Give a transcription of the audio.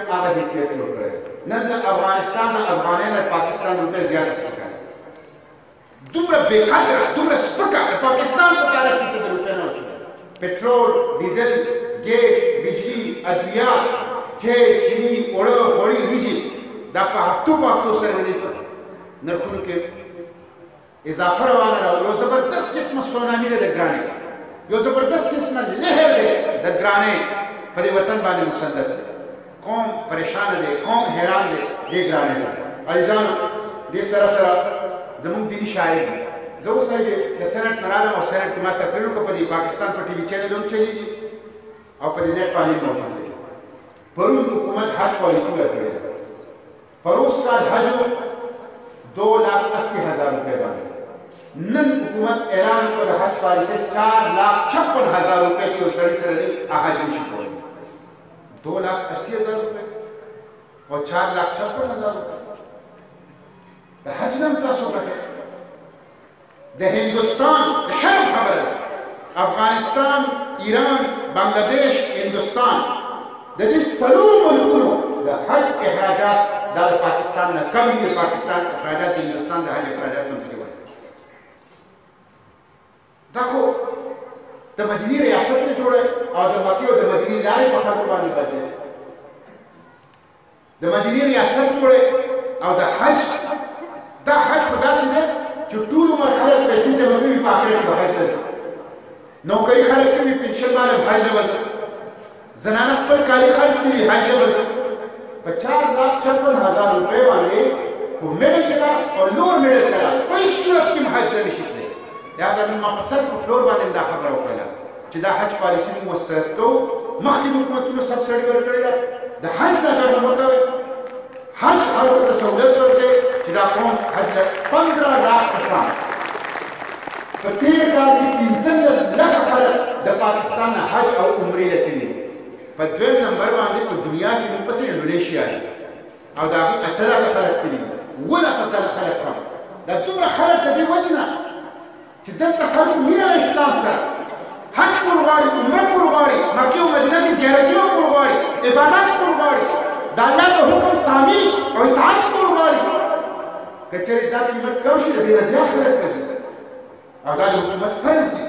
هغه حیثیت جوړ کړی نن د افغانستان د افغانۍ نه پاکستان روپۍ زیاته سپکه ده دومره بېقدره دومره سپکه د پاکستان په تاریخ کې چې د روپۍ نه وشي پټرول ډیزل ګیس بجلي ادویات تیل چیني اوړه غوړي وریجې دا په هفتو سره د دې نرخونو کې اضافه روانه ده یو زبردست قسمه سونامي ده د ګرانۍ یو زبردست قسمه لهر دی د ګرانۍ په دې وطن باندې مسلط دی قوم پریشان دی قوم حیران دی دې ګرانۍ ته عزیزانو دې سره سره زموږ دیني شاعر دي زه اوس د سنټ نه راغلم او سنټ کې ما تقریر وکړ په دې پاکستان په ټي وي چینل هم چلېږي او په دې نیټ باندې موجود دی پرون حکومت حج پالیسي ورکړې ده پروس کال حج 2,80,000 روپۍ باندې نن حکومت اعلان وکړ د حج پالیسۍ 4,56,000 روپۍ کې یو سړي سره دی حج نشي کولی 2,80,000 روپۍ او 4,56,000 روپۍ د حج نه هم تاسو وګټئ د هندوستان د شرم خبره ده افغانستان ایران بنګلادیش هندوستان د دې څلورو ملکونو د حج اخراجات دا د پاکستان نه کم دي د پاکستان اخراجات د هندوستان د حج اخراجات نه مخکې وایي دا خو د مدینې ریاست نه جوړه او د مکې او د مدینې لارې په خلکو باندې بدلې د مدینې ریاست جوړه او د حج دا حج خو داسې دی چې ټول عمر خلک پیسې جمع کوي په آخرت کې به حج ته ځي نوکري خلک کوي پنشن باندې حج ته به ځي زنانه خپل کالي خرڅ کوي حج ته به ځي په 4,56,000 روپۍ باندې خو میډل کلاس او لوړ میډل کلاس په هېڅ صورت کې حج ته نشي تللی لهذا نن ما په سر په فلور باندې دا خبره وکړله چې دا حج پالیسي موږ مسترد کوو مخکې حکومتونو سبسډي ورکړې ده د حج نه ګټه مه کوئ حج خلکو ته سهولت ورکړئ چې دا قوم حج له 15,00,000 کسان په تېر کال کې 15,00,000 خلک د پاکستان نه حج او عمرې ته تللي په دویم نمبر باندې په دنیا کې موږ پسې انډونیشیا دی او د هغې 8,00,000 خلک تللي 7,00,000 خلک کم دا دومره خلک د دې وجې نه چې دلته خلک مینه له اسلام سره حج کول غواړي عمره کول غواړي مکې او مدینه کې زیارتونه کول غواړي عبادت کول غواړي د الله د حکم تعمیل او اطاعت کول غواړي که چېرې دا قیمت کم شي د دې نه زیات خلک به ځي او دا د حکومت فرض دی